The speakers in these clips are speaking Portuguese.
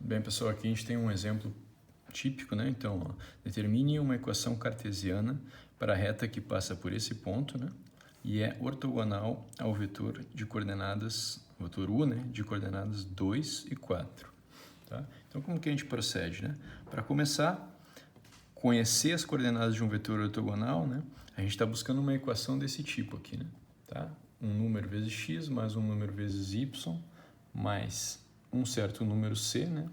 Bem, pessoal, aqui a gente tem um exemplo típico, né? Então, ó, determine uma equação cartesiana para a reta que passa por esse ponto, né? E é ortogonal ao vetor de coordenadas, vetor U, né? De coordenadas 2 e 4, tá? Então, como que a gente procede, né? Para começar, conhecer as coordenadas de um vetor ortogonal, né? A gente está buscando uma equação desse tipo aqui, né? Tá? Um número vezes x mais um número vezes y mais um certo número c, né?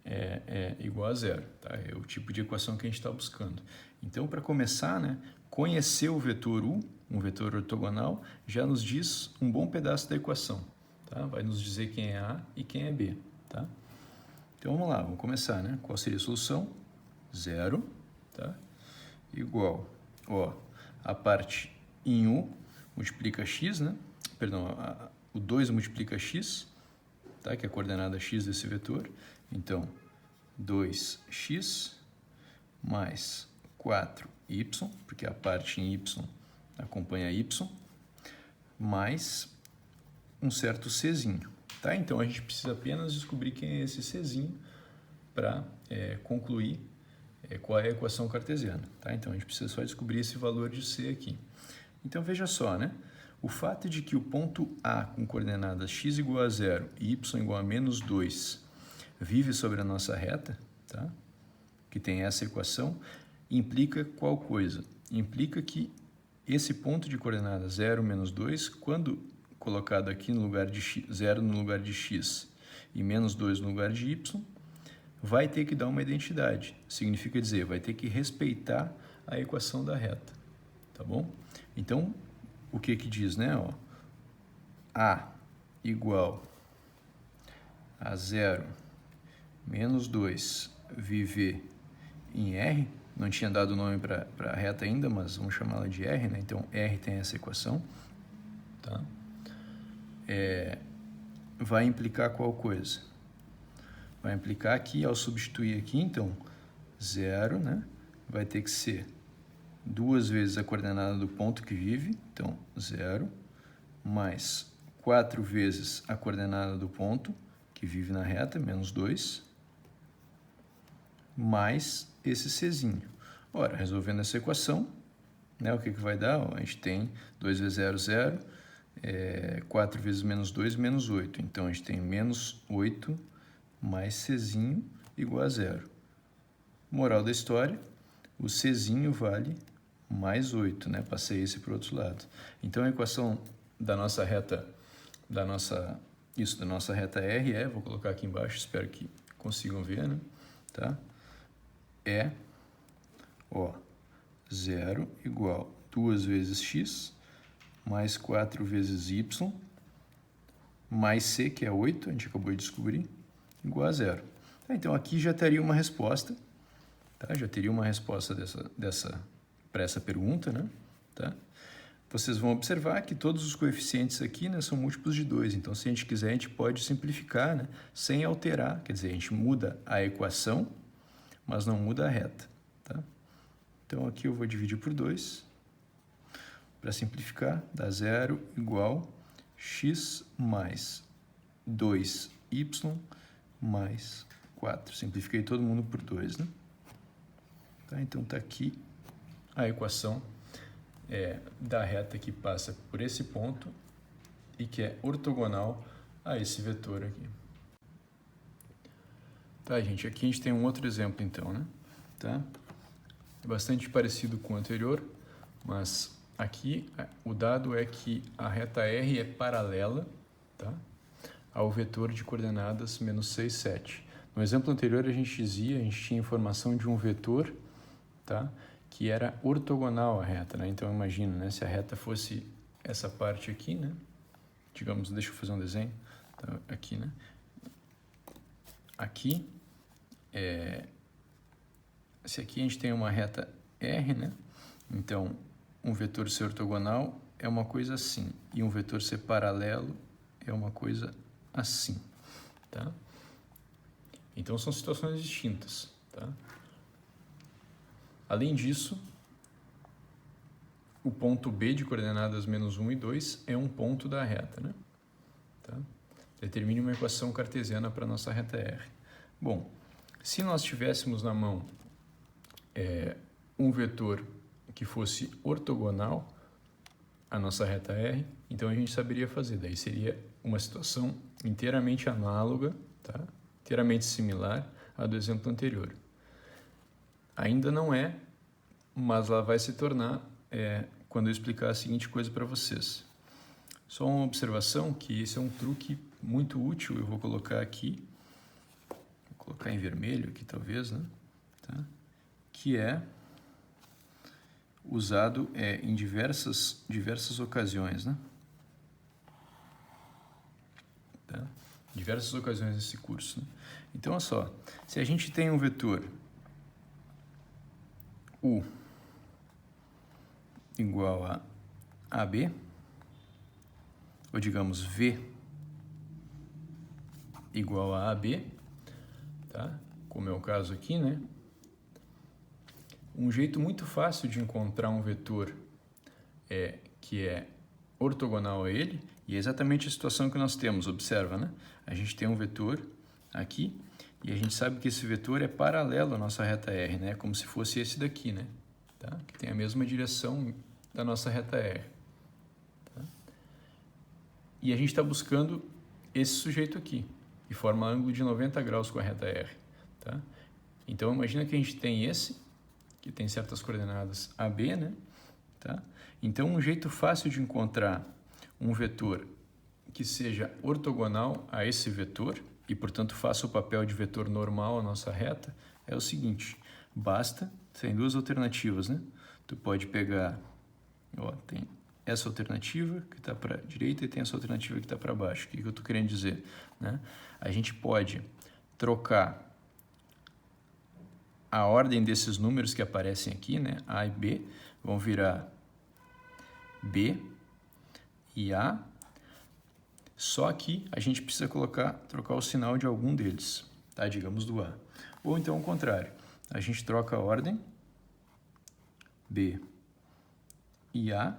É igual a zero, tá? É o tipo de equação que a gente está buscando. Então, para começar, né, conhecer o vetor u, um vetor ortogonal, já nos diz um bom pedaço da equação, tá? Vai nos dizer quem é a e quem é b, tá? Então, vamos lá, vamos começar, né? Qual seria a solução? Zero, tá? Igual, ó, a parte em u multiplica x, né? Perdão, o 2 multiplica x, tá? Que é a coordenada x desse vetor. Então, 2x mais 4y, porque a parte em y acompanha y, mais um certo czinho, tá? Então, a gente precisa apenas descobrir quem é esse czinho para concluir qual é a equação cartesiana, tá? Então, a gente precisa só descobrir esse valor de c aqui. Então, veja só, né? O fato de que o ponto A com coordenadas x igual a 0 e y igual a menos 2 vive sobre a nossa reta, tá? Que tem essa equação, implica qual coisa? Implica que esse ponto de coordenadas 0, menos 2, quando colocado aqui no lugar de x, 0 no lugar de x e menos 2 no lugar de y, vai ter que dar uma identidade. Significa dizer, vai ter que respeitar a equação da reta, tá bom? Então, o que diz, né? Ó, A igual a 0 menos 2 viver em R, não tinha dado nome para a reta ainda, mas vamos chamá-la de R, né? Então, R tem essa equação, tá? Vai implicar qual coisa? Vai implicar que, ao substituir aqui, então, 0, né? Vai ter que ser 2 vezes a coordenada do ponto que vive, então, 0, mais 4 vezes a coordenada do ponto que vive na reta, menos 2, mais esse czinho. Ora, resolvendo essa equação, né, o que vai dar? A gente tem 2 vezes 0, 0, 4 vezes menos 2, menos 8. Então, a gente tem menos 8 mais czinho igual a 0. Moral da história, o czinho vale mais 8, né? Passei esse para o outro lado. Então, a equação da nossa reta, da nossa reta R vou colocar aqui embaixo, espero que consigam ver, né? Tá? Ó, 0 igual 2 vezes x, mais 4 vezes y, mais c, que é 8, a gente acabou de descobrir, igual a 0. Então, aqui já teria uma resposta, tá? Já teria uma resposta para essa pergunta, né? Tá? Vocês vão observar que todos os coeficientes aqui, né, são múltiplos de 2. Então, se a gente quiser, a gente pode simplificar, né, sem alterar. Quer dizer, a gente muda a equação, mas não muda a reta, tá? Então, aqui eu vou dividir por 2. Para simplificar, dá 0 igual x mais 2y mais 4. Simplifiquei todo mundo por 2, né? Tá? Então, está aqui a equação da reta que passa por esse ponto e que é ortogonal a esse vetor aqui. Tá, gente? Aqui a gente tem um outro exemplo, então, né? Tá? É bastante parecido com o anterior, mas aqui o dado é que a reta R é paralela, tá, ao vetor de coordenadas menos 6, 7. No exemplo anterior a gente tinha informação de um vetor, tá, que era ortogonal à reta, né? Então imagina, né, se a reta fosse essa parte aqui, né? Digamos, deixa eu fazer um desenho, tá, aqui, né? Aqui se aqui a gente tem uma reta R, né? Então, um vetor ser ortogonal é uma coisa assim, e um vetor ser paralelo é uma coisa assim, tá? Então, são situações distintas, tá? Além disso, o ponto B de coordenadas menos 1 e 2 é um ponto da reta, né? Tá? Determine uma equação cartesiana para a nossa reta R. Bom, se nós tivéssemos na mão um vetor que fosse ortogonal à nossa reta R, então a gente saberia fazer. Daí seria uma situação inteiramente análoga, tá? Inteiramente similar à do exemplo anterior. Ainda não é, mas ela vai se tornar quando eu explicar a seguinte coisa para vocês. Só uma observação que esse é um truque muito útil, eu vou colocar aqui, vou colocar em vermelho aqui talvez, né? Tá? Que é usado em diversas ocasiões, né? Tá? Diversas ocasiões nesse curso, né? Então, olha só, se a gente tem um vetor U igual a AB, ou digamos V igual a AB, tá? Como é o caso aqui, né? Um jeito muito fácil de encontrar um vetor que é ortogonal a ele, e é exatamente a situação que nós temos, observa, né? A gente tem um vetor aqui, e a gente sabe que esse vetor é paralelo à nossa reta R, né? Como se fosse esse daqui, né? Tá? Que tem a mesma direção da nossa reta R. Tá? E a gente está buscando esse sujeito aqui, que forma ângulo de 90 graus com a reta R. Tá? Então, imagina que a gente tem esse, que tem certas coordenadas AB, né? Tá? Então, um jeito fácil de encontrar um vetor que seja ortogonal a esse vetor, e, portanto, faça o papel de vetor normal à nossa reta, é o seguinte: basta, tem duas alternativas, né? Tu pode pegar, ó, tem essa alternativa que está para a direita e tem essa alternativa que está para baixo. O que eu estou querendo dizer, né? A gente pode trocar a ordem desses números que aparecem aqui, né? A e B, vão virar B e A, só que a gente precisa trocar o sinal de algum deles, tá? Digamos do A. Ou então o contrário, a gente troca a ordem B e A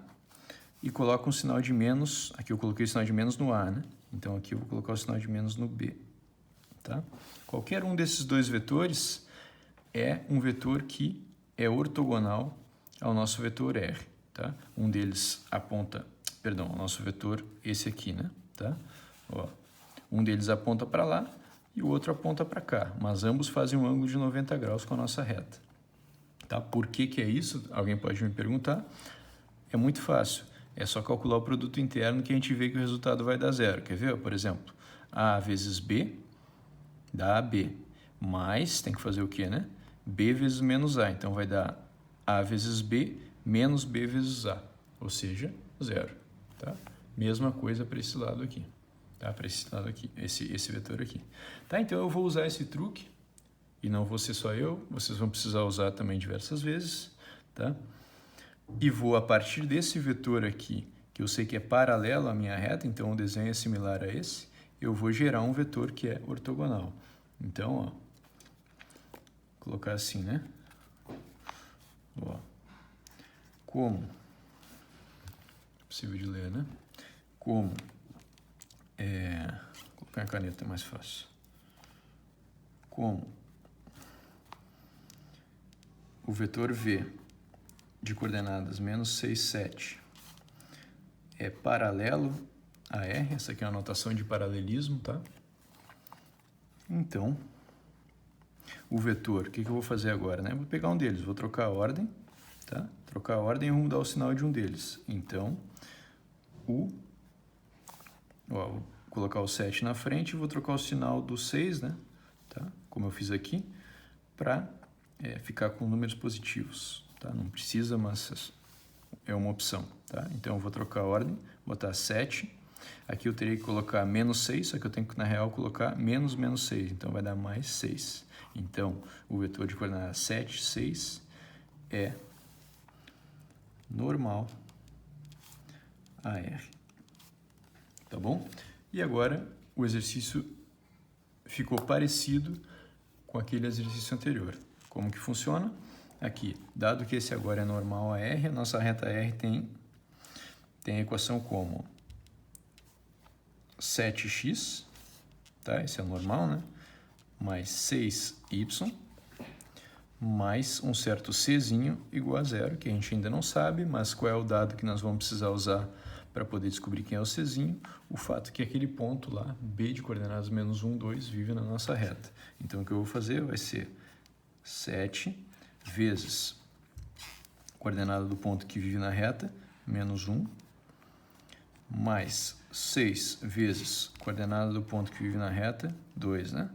e coloca um sinal de menos, aqui eu coloquei o sinal de menos no A, né? Então aqui eu vou colocar o sinal de menos no B, tá? Qualquer um desses dois vetores é um vetor que é ortogonal ao nosso vetor R, tá? Um deles aponta, perdão, ao nosso vetor esse aqui, né? Tá? Ó, um deles aponta para lá e o outro aponta para cá, mas ambos fazem um ângulo de 90 graus com a nossa reta. Tá? Por que é isso? Alguém pode me perguntar. É muito fácil, é só calcular o produto interno que a gente vê que o resultado vai dar zero. Quer ver? Por exemplo, A vezes B dá AB, mas tem que fazer o quê, né? B vezes menos A, então vai dar A vezes B menos B vezes A, ou seja, zero. Tá? Mesma coisa para esse lado aqui, tá? Para esse lado aqui, esse vetor aqui. Tá? Então eu vou usar esse truque, e não vou ser só eu, vocês vão precisar usar também diversas vezes, tá? E vou, a partir desse vetor aqui, que eu sei que é paralelo à minha reta, então o desenho é similar a esse, eu vou gerar um vetor que é ortogonal. Então, ó, vou colocar assim, né? Ó, como, possível de ler, né? Como, vou colocar a caneta, é mais fácil. Como o vetor V de coordenadas menos 6, 7 é paralelo a R, essa aqui é uma notação de paralelismo, tá? Então, o vetor, o que eu vou fazer agora, né? Vou pegar um deles, vou trocar a ordem, tá? Trocar a ordem e vou mudar o sinal de um deles. Então, vou colocar o 7 na frente e vou trocar o sinal do 6, né? Tá? Como eu fiz aqui, para ficar com números positivos, tá? Não precisa, mas é uma opção, tá? Então, eu vou trocar a ordem, botar 7. Aqui eu teria que colocar menos 6, só que eu tenho que, na real, colocar menos 6. Então, vai dar mais 6. Então, o vetor de coordenadas 7, 6 é normal a R. Tá bom? E agora, o exercício ficou parecido com aquele exercício anterior. Como que funciona? Aqui, dado que esse agora é normal a R, a nossa reta R tem a equação como 7x, tá? Esse é o normal, né? mais 6y mais um certo czinho igual a zero, que a gente ainda não sabe, mas qual é o dado que nós vamos precisar usar para poder descobrir quem é o czinho? O fato que aquele ponto lá, b de coordenadas menos 1, 2, vive na nossa reta. Então, o que eu vou fazer vai ser 7 vezes coordenada do ponto que vive na reta, menos 1, mais 6 vezes coordenada do ponto que vive na reta, 2, né?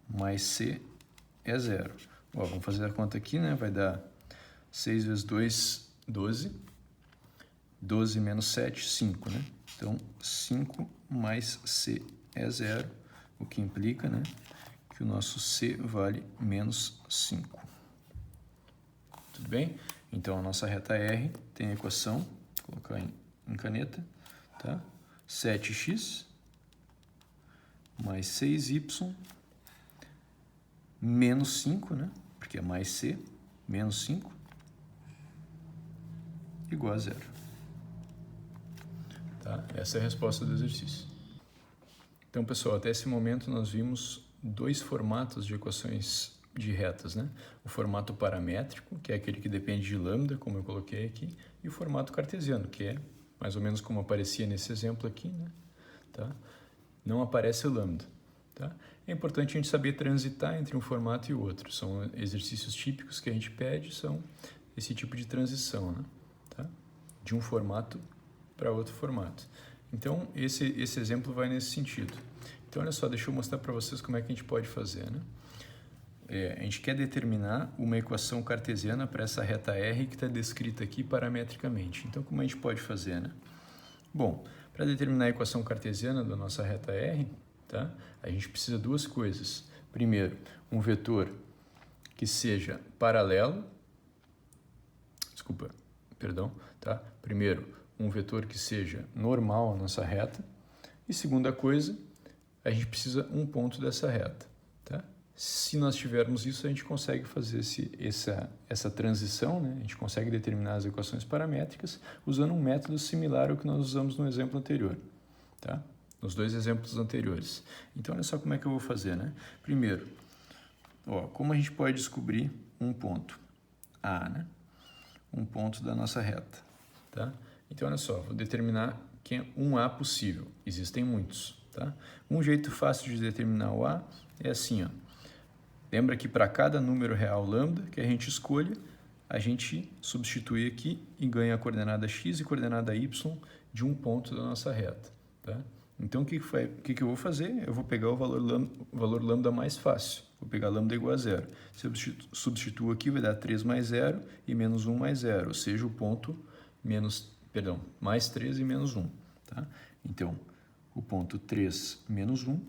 Mais c é 0. Ó, vamos fazer a conta aqui, né? Vai dar 6 vezes 2, 12. 12 menos 7, 5, né? Então, 5 mais c é 0, o que implica, né, que o nosso c vale menos 5. Tudo bem? Então, a nossa reta R tem a equação, vou colocar em caneta, tá? 7x mais 6y menos 5, né? Porque é mais c, menos 5, igual a 0. Tá? Essa é a resposta do exercício. Então, pessoal, até esse momento nós vimos dois formatos de equações de retas, né? O formato paramétrico, que é aquele que depende de lambda, como eu coloquei aqui, e o formato cartesiano, que é mais ou menos como aparecia nesse exemplo aqui, né? Tá? Não aparece o lambda. Tá? É importante a gente saber transitar entre um formato e o outro. São exercícios típicos que a gente pede, são esse tipo de transição, né? Tá? De um formato para outro formato. Então, esse exemplo vai nesse sentido. Então, olha só, deixa eu mostrar para vocês como é que a gente pode fazer, né? A gente quer determinar uma equação cartesiana para essa reta R que está descrita aqui parametricamente. Então, como a gente pode fazer, né? Bom, para determinar a equação cartesiana da nossa reta R, tá? A gente precisa de duas coisas. Primeiro, um vetor que seja paralelo. Tá? Primeiro, um vetor que seja normal à nossa reta. E segunda coisa, a gente precisa um ponto dessa reta. Tá? Se nós tivermos isso, a gente consegue fazer essa transição, né? A gente consegue determinar as equações paramétricas usando um método similar ao que nós usamos no exemplo anterior. Tá? Nos dois exemplos anteriores. Então, olha só como é que eu vou fazer, né? Primeiro, ó, como a gente pode descobrir um ponto A, né? Um ponto da nossa reta, tá? Então, olha só, vou determinar que é um A possível. Existem muitos, tá? Um jeito fácil de determinar o A é assim, ó. Lembra que para cada número real lambda que a gente escolha, a gente substitui aqui e ganha a coordenada x e coordenada y de um ponto da nossa reta, tá? Então, o que eu vou fazer? Eu vou pegar o valor lambda mais fácil. Vou pegar lambda igual a 0. Se eu substituo aqui, vai dar 3 mais 0 e menos 1 mais 0. Ou seja, o ponto mais 3 e menos 1. Tá? Então, o ponto 3 menos 1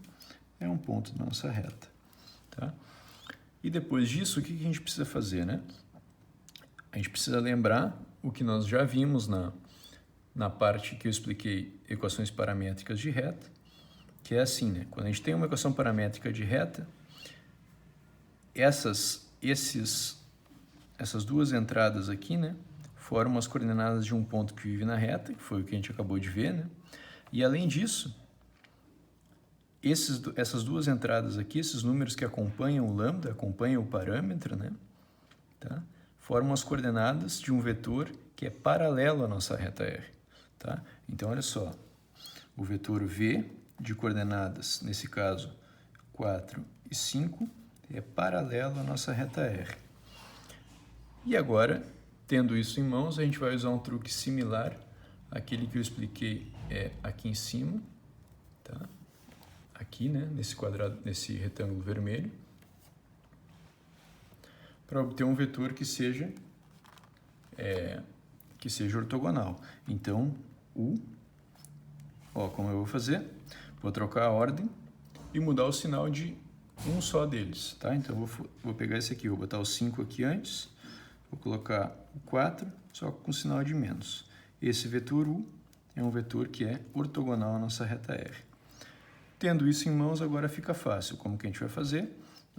é um ponto da nossa reta. Tá? E depois disso, o que a gente precisa fazer, né? A gente precisa lembrar o que nós já vimos na parte que eu expliquei equações paramétricas de reta, que é assim, né? Quando a gente tem uma equação paramétrica de reta, essas duas entradas aqui, né, formam as coordenadas de um ponto que vive na reta, que foi o que a gente acabou de ver, né? E além disso, essas duas entradas aqui, esses números que acompanham o lambda, acompanham o parâmetro, né, tá? Formam as coordenadas de um vetor que é paralelo à nossa reta R. Tá? Então, olha só, o vetor V de coordenadas, nesse caso 4 e 5, é paralelo à nossa reta R. E agora, tendo isso em mãos, a gente vai usar um truque similar àquele que eu expliquei aqui em cima, tá? Aqui, né, nesse quadrado, nesse retângulo vermelho, para obter um vetor que seja ortogonal. Então, como eu vou fazer? Vou trocar a ordem e mudar o sinal de um só deles, tá? Então, eu vou pegar esse aqui, vou botar o 5 aqui antes, vou colocar o 4, só com sinal de menos. Esse vetor U é um vetor que é ortogonal à nossa reta R. Tendo isso em mãos, agora fica fácil. Como que a gente vai fazer?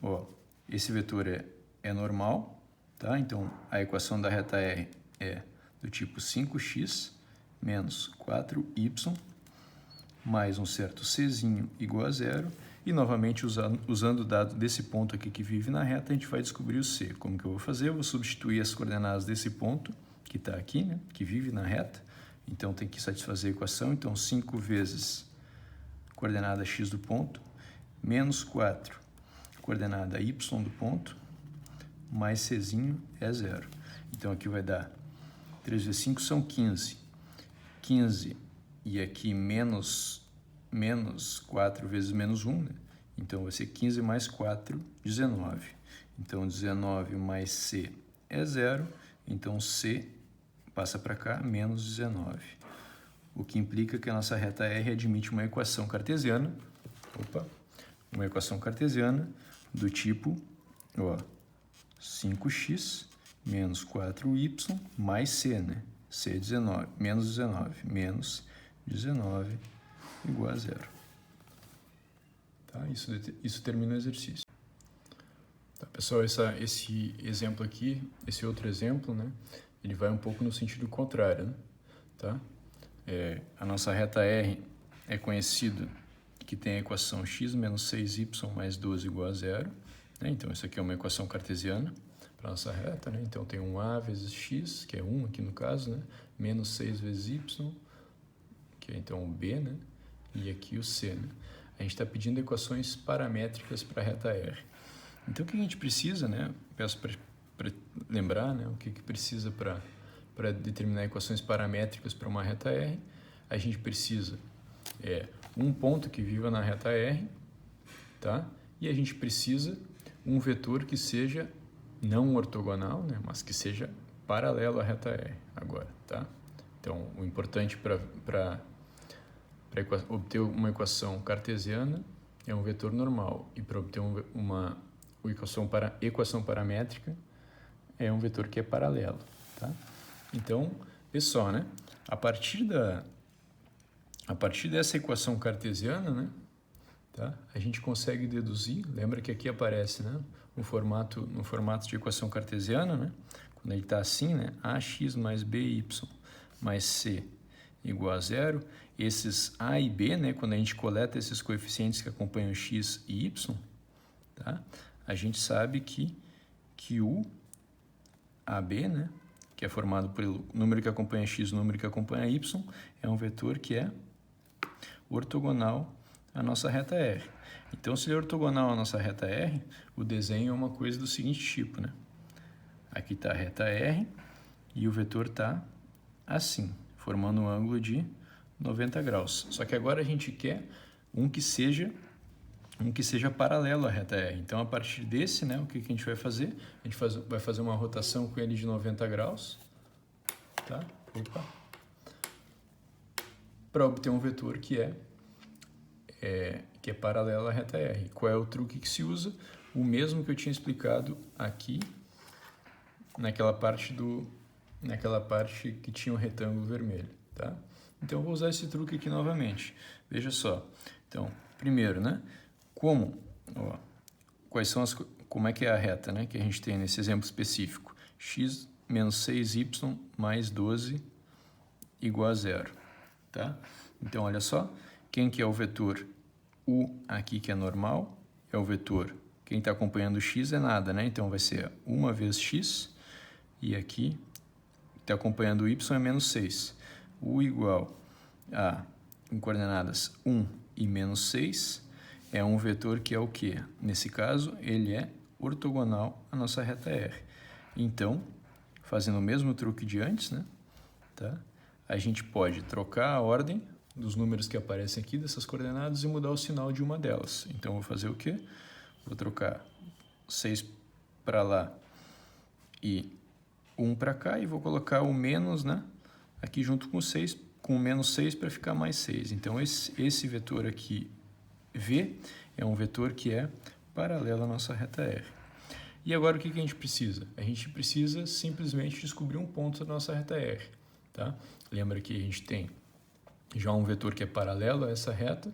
Ó, esse vetor é normal, tá? Então, a equação da reta R é do tipo 5x menos 4y mais um certo czinho igual a 0. E novamente, usando o dado desse ponto aqui que vive na reta, a gente vai descobrir o C. Como que eu vou fazer? Eu vou substituir as coordenadas desse ponto, que está aqui, né? Que vive na reta. Então, tem que satisfazer a equação. Então, 5 vezes coordenada x do ponto, menos 4, coordenada y do ponto, mais Czinho é 0. Então, aqui vai dar 3 vezes 5 são 15. 15 e aqui menos 4 vezes menos 1, né? Então, vai ser 15 mais 4, 19. Então, 19 mais C é 0. Então, C passa para cá, menos 19. O que implica que a nossa reta R admite uma equação cartesiana. Uma equação cartesiana do tipo, 5x menos 4y mais C, né? C é 19, menos 19, menos 19 igual a 0. Tá? Isso termina o exercício. Tá, pessoal, esse exemplo aqui, esse outro exemplo, né? Ele vai um pouco no sentido contrário, né? Tá? A nossa reta R é conhecido que tem a equação x menos 6y mais 12 igual a 0. Né? Então, isso aqui é uma equação cartesiana para a nossa reta. Né? Então, tem um a vezes x, que é 1 aqui no caso, né? Menos 6 vezes y, que é então o b, né? E aqui o c. Né? A gente está pedindo equações paramétricas para a reta R. Então, o que a gente precisa, né? Peço para lembrar, né? O que precisa para determinar equações paramétricas para uma reta R. A gente precisa um ponto que viva na reta R, tá? E a gente precisa um vetor que seja não ortogonal, né? Mas que seja paralelo à reta R agora, tá? Então, o importante para obter uma equação cartesiana é um vetor normal, e para obter uma equação paramétrica é um vetor que é paralelo, tá? Então, vê só, né? A partir dessa equação cartesiana, né? Tá? A gente consegue deduzir, lembra que aqui aparece, né? No formato de equação cartesiana, né? Quando ele está assim, né? Ax mais by mais c igual a 0. Esses a e b, né? Quando a gente coleta esses coeficientes que acompanham x e y, tá? A gente sabe que o AB, né? Que é formado pelo número que acompanha x e o número que acompanha y, é um vetor que é ortogonal à nossa reta R. Então, se ele é ortogonal à nossa reta R, o desenho é uma coisa do seguinte tipo, né? Aqui está a reta R e o vetor está assim, formando um ângulo de 90 graus. Só que agora a gente quer um que seja paralelo à reta R. Então, a partir desse, né, o que a gente vai fazer? A gente vai fazer uma rotação com ele de 90 graus, tá? Para obter um vetor que é paralelo à reta R. Qual é o truque que se usa? O mesmo que eu tinha explicado aqui, naquela parte que tinha um retângulo vermelho, tá? Então, eu vou usar esse truque aqui novamente. Veja só. Então, primeiro, né? Como é que é a reta, né, que a gente tem nesse exemplo específico? X menos 6y mais 12 igual a 0, tá? Então, olha só, quem que é o vetor U aqui que é normal, é o vetor, quem está acompanhando o x é nada, né? Então, vai ser 1 vezes x, e aqui, está acompanhando o y é menos 6. U igual a, em coordenadas 1 e menos 6, é um vetor que é o quê? Nesse caso, ele é ortogonal à nossa reta R. Então, fazendo o mesmo truque de antes, né? Tá? A gente pode trocar a ordem dos números que aparecem aqui, dessas coordenadas, e mudar o sinal de uma delas. Então, vou fazer o quê? Vou trocar 6 para lá e 1 para cá, e vou colocar o menos, né? Aqui junto com o 6, com o menos 6 para ficar mais 6. Então, esse vetor aqui, V, é um vetor que é paralelo à nossa reta R. E agora o que a gente precisa? A gente precisa simplesmente descobrir um ponto da nossa reta R. Tá? Lembra que a gente tem já um vetor que é paralelo a essa reta,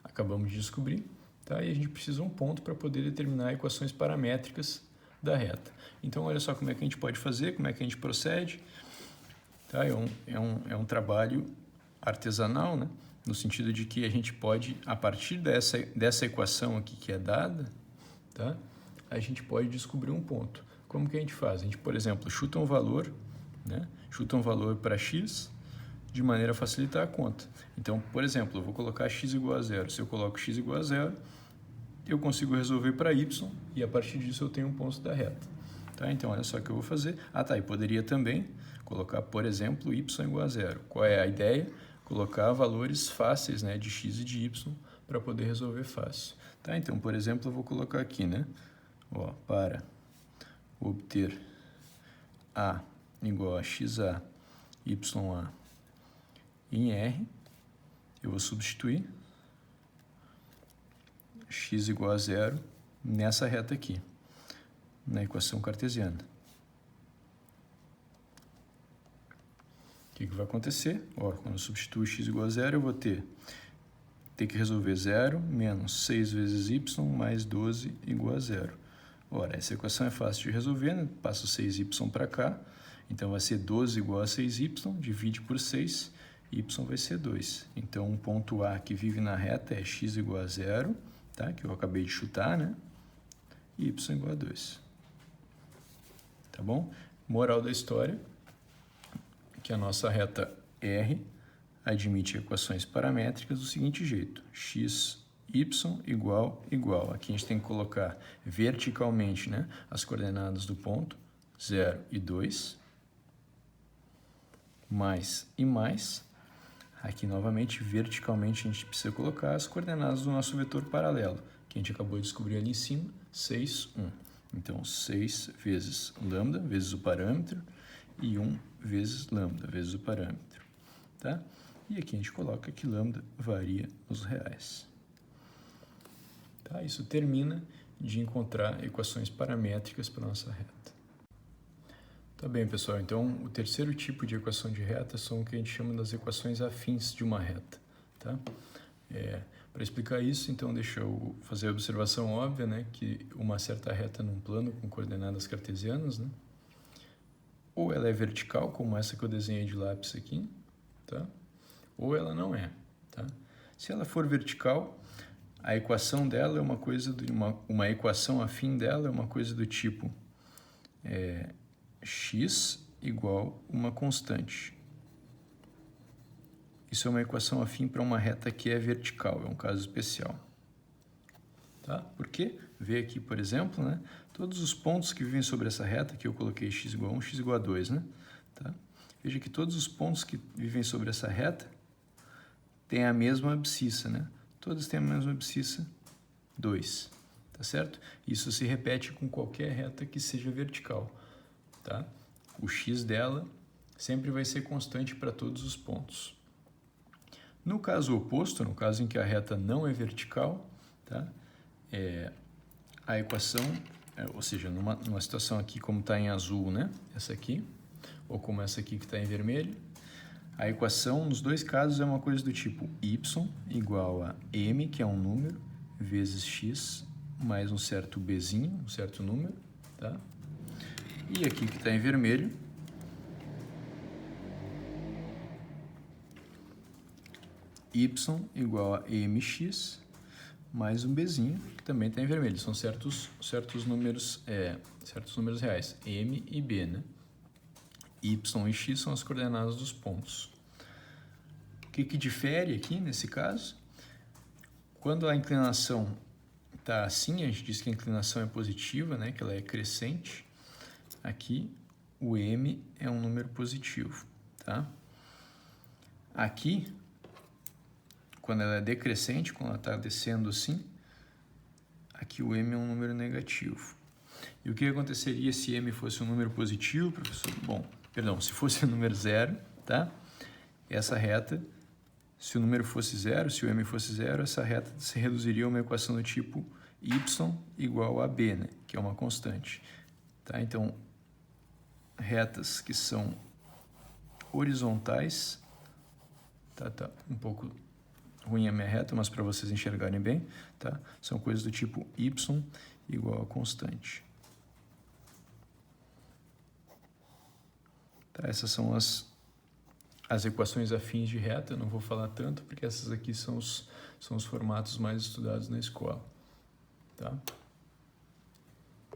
acabamos de descobrir, tá? E a gente precisa um ponto para poder determinar equações paramétricas da reta. Então, olha só como é que a gente pode fazer, como é que a gente procede. Tá? É um trabalho artesanal, né? no sentido de que a gente pode, a partir dessa equação aqui que é dada, tá? A gente pode descobrir um ponto. Como que a gente faz? A gente, por exemplo, chuta um valor, né? Chuta um valor para x, de maneira a facilitar a conta. Então, por exemplo, eu vou colocar x igual a zero. Se eu coloco x igual a zero, eu consigo resolver para y, e a partir disso eu tenho um ponto da reta. Tá? Então, olha só o que eu vou fazer. E poderia também colocar, por exemplo, y igual a zero. Qual é a ideia? Colocar valores fáceis, né, de x e de y para poder resolver fácil. Tá? Então, por exemplo, eu vou colocar aqui, né? Para obter a igual a xa, ya em R, eu vou substituir x igual a zero nessa reta aqui, na equação cartesiana. O que vai acontecer? Quando eu substituo x igual a zero, eu vou ter que resolver 0 menos 6 vezes y mais 12 igual a zero. Ora, essa equação é fácil de resolver, né? Passo 6y para cá, então vai ser 12 igual a 6y, divide por 6, y vai ser 2. Então, um ponto A que vive na reta é x igual a zero, tá? Que eu acabei de chutar, né? E y igual a 2. Tá bom? Moral da história, que a nossa reta R admite equações paramétricas do seguinte jeito: x, y igual. Aqui a gente tem que colocar verticalmente, né, as coordenadas do ponto 0 e 2, mais e mais. Aqui, novamente, verticalmente, a gente precisa colocar as coordenadas do nosso vetor paralelo, que a gente acabou de descobrir ali em cima, 6, 1. Então, 6 vezes lambda, vezes o parâmetro, e 1 vezes lambda, vezes o parâmetro. Tá? E aqui a gente coloca que lambda varia nos reais. Tá? Isso termina de encontrar equações paramétricas para a nossa reta. Tá bem, pessoal. Então, o terceiro tipo de equação de reta são o que a gente chama das equações afins de uma reta. Tá? Para explicar isso, então, deixa eu fazer a observação óbvia, né, que uma certa reta num plano com coordenadas cartesianas, né, ou ela é vertical, como essa que eu desenhei de lápis aqui, tá? Ou ela não é. Tá? Se ela for vertical, a equação dela é uma coisa uma equação afim dela é uma coisa do tipo x igual uma constante. Isso é uma equação afim para uma reta que é vertical, é um caso especial. Tá? Por quê? Vê aqui, por exemplo, né, todos os pontos que vivem sobre essa reta, que eu coloquei x igual a 1, x igual a 2, né? Tá? Veja que todos os pontos que vivem sobre essa reta têm a mesma abscissa, né? Todos têm a mesma abscissa, 2, tá certo? Isso se repete com qualquer reta que seja vertical, tá? O x dela sempre vai ser constante para todos os pontos. No caso oposto, no caso em que a reta não é vertical, tá? A equação, ou seja, numa situação aqui como está em azul, né? Essa aqui, ou como essa aqui que está em vermelho, a equação nos dois casos é uma coisa do tipo y igual a m, que é um número, vezes x mais um certo bzinho, um certo número, tá? E aqui que está em vermelho, y igual a mx mais um bzinho, que também está em vermelho. São certos números reais, m e b, né? Y e x são as coordenadas dos pontos. O que difere aqui nesse caso? Quando a inclinação está assim, a gente diz que a inclinação é positiva, né? Que ela é crescente. Aqui o m é um número positivo, tá? Aqui, quando ela é decrescente, quando ela está descendo assim, aqui o m é um número negativo. E o que aconteceria se m fosse um número positivo, professor? Bom, perdão, se fosse um número zero, tá? Essa reta, se o número fosse zero, se o m fosse zero, essa reta se reduziria a uma equação do tipo y igual a b, né? Que é uma constante. Tá? Então, retas que são horizontais, tá um pouco ruim a minha reta, mas para vocês enxergarem bem, tá? São coisas do tipo y igual a constante. Tá? Essas são as as equações afins de reta, eu não vou falar tanto, porque essas aqui são os formatos mais estudados na escola, tá?